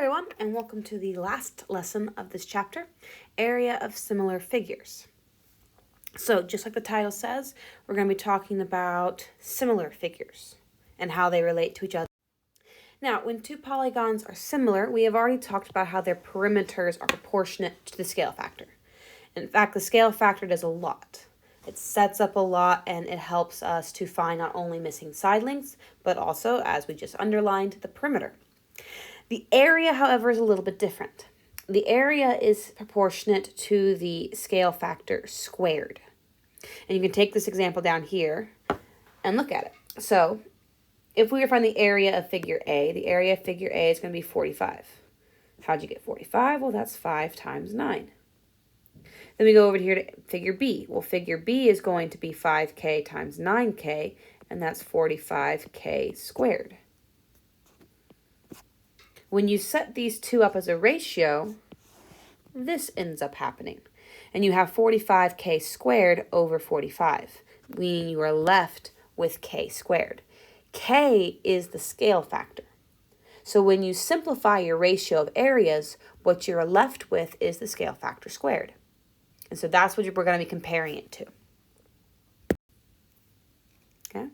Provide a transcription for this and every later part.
everyone, and welcome to the last lesson of this chapter, Area of Similar Figures. So, just like the title says, we're going to be talking about similar figures and how they relate to each other. Now, when two polygons are similar, we have already talked about how their perimeters are proportionate to the scale factor. In fact, the scale factor does a lot. It sets up a lot, and it helps us to find not only missing side lengths, but also, as we just underlined, the perimeter. The area, however, is a little bit different. The area is proportionate to the scale factor squared. And you can take this example down here and look at it. So, if we were to find the area of figure A, the area of figure A is going to be 45. How'd you get 45? Well, that's 5 times 9. Then we go over here to figure B. Well, figure B is going to be 5k times 9k, and that's 45k squared. When you set these two up as a ratio, this ends up happening. And you have 45k squared over 45, meaning you are left with k squared. K is the scale factor. So when you simplify your ratio of areas, what you're left with is the scale factor squared. And so that's what we're going to be comparing it to. Okay.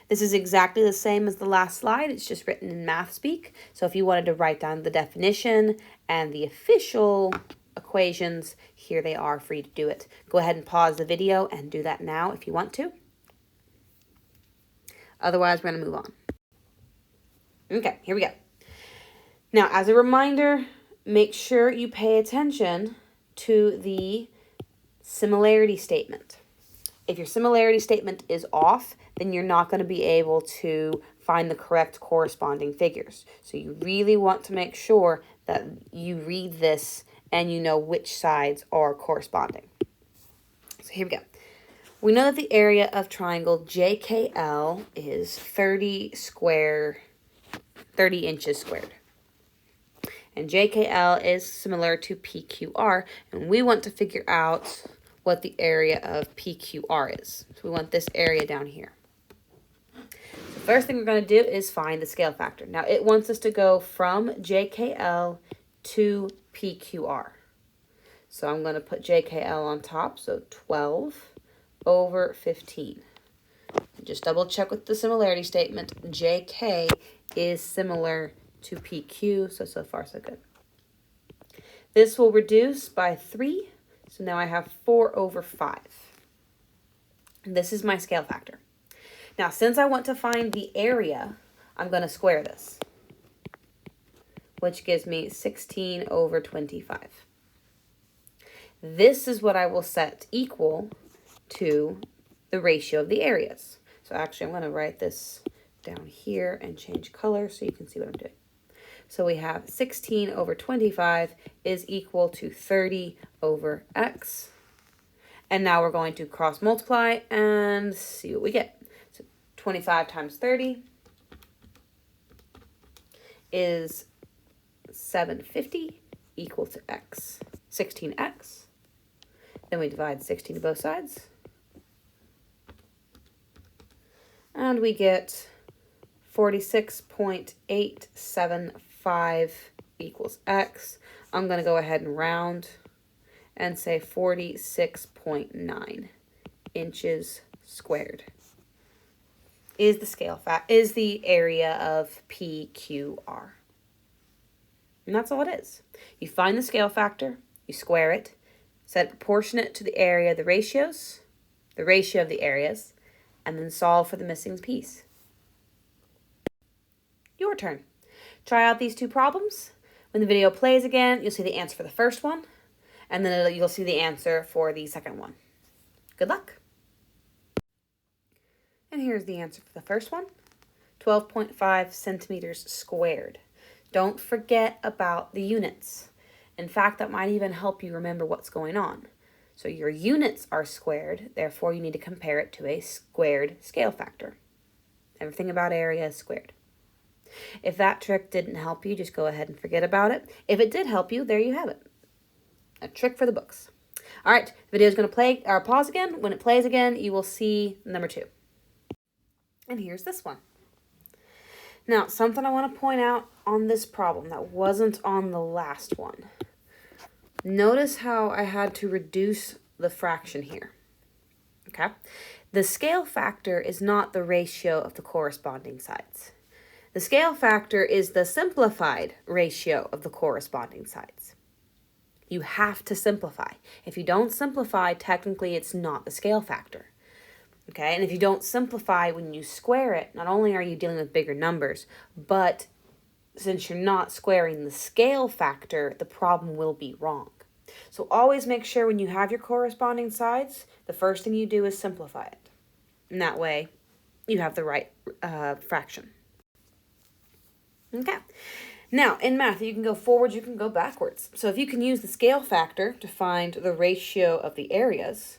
This is exactly the same as the last slide. It's just written in math speak. So if you wanted to write down the definition and the official equations, here they are for you to do it. Go ahead and pause the video and do that now if you want to. Otherwise, we're going to move on. Okay, here we go. Now, as a reminder, make sure you pay attention to the similarity statement. If your similarity statement is off, then you're not going to be able to find the correct corresponding figures. So you really want to make sure that you read this and you know which sides are corresponding. So here we go. We know that the area of triangle JKL is 30 inches squared. And JKL is similar to PQR, and we want to figure out what the area of PQR is. So we want this area down here. So first thing we're going to do is find the scale factor. Now it wants us to go from JKL to PQR. So I'm going to put JKL on top, so 12 over 15. Just double check with the similarity statement. JK is similar to PQ, so far so good. This will reduce by 3. So now I have 4 over 5. And this is my scale factor. Now, since I want to find the area, I'm going to square this, which gives me 16 over 25. This is what I will set equal to the ratio of the areas. So actually, I'm going to write this down here and change color so you can see what I'm doing. So we have 16 over 25 is equal to 30 over x. And now we're going to cross multiply and see what we get. So 25 times 30 is 750 equal to x, 16x. Then we divide 16 to both sides. And we get 46.875 equals x. I'm going to go ahead and round and say 46.9 inches squared is the area of PQR. And that's all it is. You find the scale factor, you square it, set it proportionate to the area of the ratios, the ratio of the areas, and then solve for the missing piece. Your turn. Try out these two problems. When the video plays again, you'll see the answer for the first one, and then you'll see the answer for the second one. Good luck. And here's the answer for the first one, 12.5 centimeters squared. Don't forget about the units. In fact, that might even help you remember what's going on. So your units are squared, therefore you need to compare it to a squared scale factor. Everything about area is squared. If that trick didn't help you, just go ahead and forget about it. If it did help you, there you have it. A trick for the books. All right, the video is going to pause again. When it plays again, you will see number 2. And here's this one. Now, something I want to point out on this problem that wasn't on the last one. Notice how I had to reduce the fraction here. Okay? The scale factor is not the ratio of the corresponding sides. The scale factor is the simplified ratio of the corresponding sides. You have to simplify. If you don't simplify, technically it's not the scale factor. Okay, and if you don't simplify when you square it, not only are you dealing with bigger numbers, but since you're not squaring the scale factor, the problem will be wrong. So always make sure when you have your corresponding sides, the first thing you do is simplify it. And that way, you have the right fraction. Okay. Now, in math, you can go forward, you can go backwards. So if you can use the scale factor to find the ratio of the areas,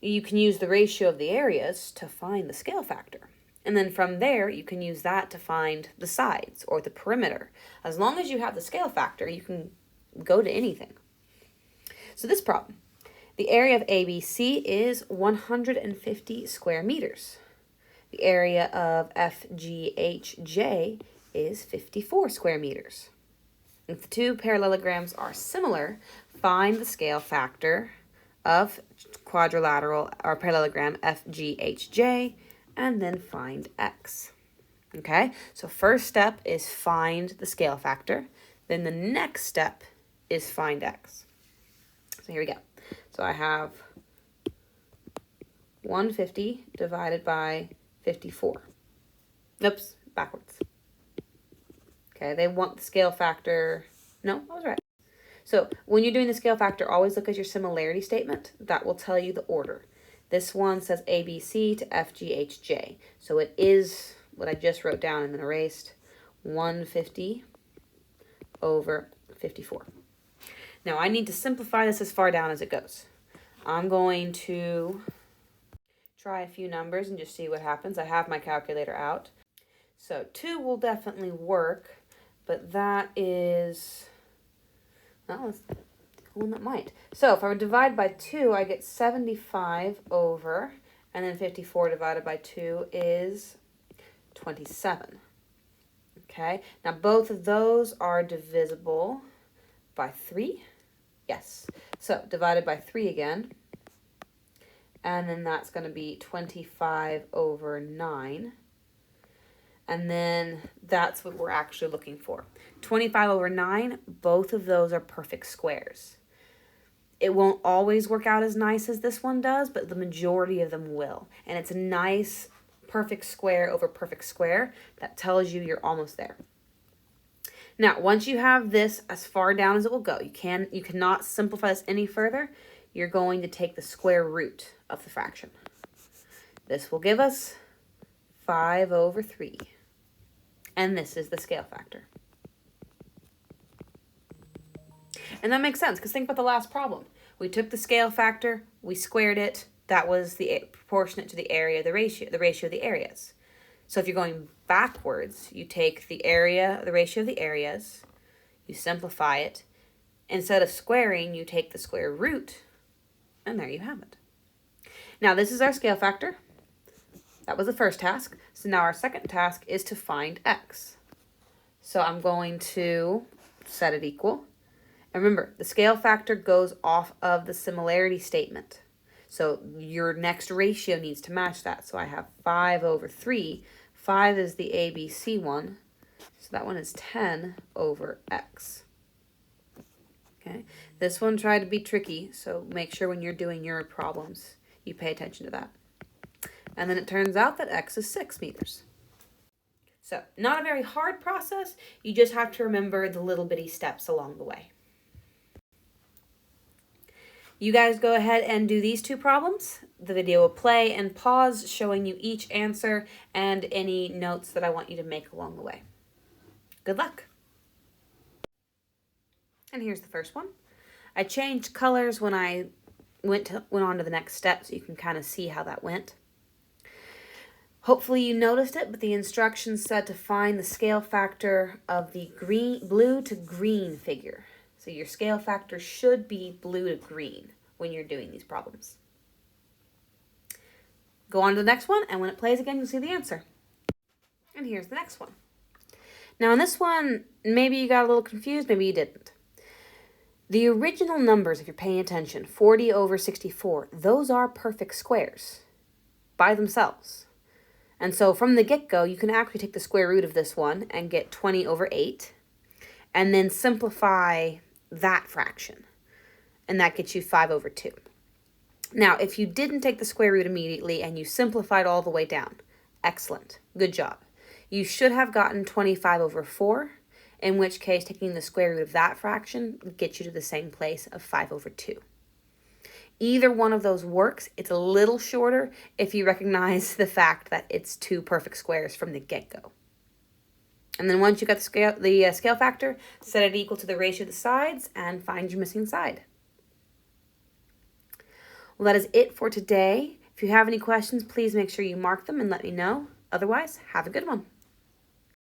you can use the ratio of the areas to find the scale factor. And then from there, you can use that to find the sides or the perimeter. As long as you have the scale factor, you can go to anything. So this problem, the area of ABC is 150 square meters. The area of FGHJ is 54 square meters. If the two parallelograms are similar, find the scale factor of quadrilateral or parallelogram FGHJ, and then find x. Okay, so first step is find the scale factor. Then the next step is find x. So here we go. So I have 150 divided by 54. Oops, backwards. Okay, they want the scale factor. No, I was right. So when you're doing the scale factor, always look at your similarity statement. That will tell you the order. This one says ABC to FGHJ. So it is what I just wrote down and then erased, 150 over 54. Now I need to simplify this as far down as it goes. I'm going to try a few numbers and just see what happens. I have my calculator out. So 2 will definitely work, but that is... Oh, that's the one that might. So if I would divide by 2, I get 75 over, and then 54 divided by 2 is 27. Okay, now both of those are divisible by 3. Yes, so divided by 3 again, and then that's going to be 25 over 9. And then that's what we're actually looking for. 25 over 9, both of those are perfect squares. It won't always work out as nice as this one does, but the majority of them will. And it's a nice perfect square over perfect square. That tells you you're almost there. Now, once you have this as far down as it will go, you cannot simplify this any further. You're going to take the square root of the fraction. This will give us 5 over 3. And this is the scale factor. And that makes sense, because think about the last problem. We took the scale factor, we squared it. That was the proportionate to the area, the ratio of the areas. So if you're going backwards, you take the area, the ratio of the areas, you simplify it. Instead of squaring, you take the square root, and there you have it. Now, this is our scale factor. That was the first task. So now our second task is to find x. So I'm going to set it equal. And remember, the scale factor goes off of the similarity statement. So your next ratio needs to match that. So I have 5 over 3. 5 is the ABC one. So that one is 10 over x. Okay. This one tried to be tricky. So make sure when you're doing your problems, you pay attention to that. And then it turns out that x is 6 meters. So not a very hard process. You just have to remember the little bitty steps along the way. You guys go ahead and do these 2 problems. The video will play and pause, showing you each answer and any notes that I want you to make along the way. Good luck. And here's the first one. I changed colors when I went on to the next step, so you can kind of see how that went. Hopefully you noticed it, but the instructions said to find the scale factor of the blue to green figure. So your scale factor should be blue to green when you're doing these problems. Go on to the next one, and when it plays again, you'll see the answer. And here's the next one. Now in this one, maybe you got a little confused, maybe you didn't. The original numbers, if you're paying attention, 40 over 64, those are perfect squares by themselves. And so from the get-go, you can actually take the square root of this one and get 20 over 8, and then simplify that fraction. And that gets you 5 over 2. Now, if you didn't take the square root immediately and you simplified all the way down, excellent, good job. You should have gotten 25 over 4, in which case taking the square root of that fraction would get you to the same place of 5 over 2. Either one of those works. It's a little shorter if you recognize the fact that it's two perfect squares from the get-go. And then once you got the scale factor, set it equal to the ratio of the sides and find your missing side. Well, that is it for today. If you have any questions, please make sure you mark them and let me know. Otherwise, have a good one.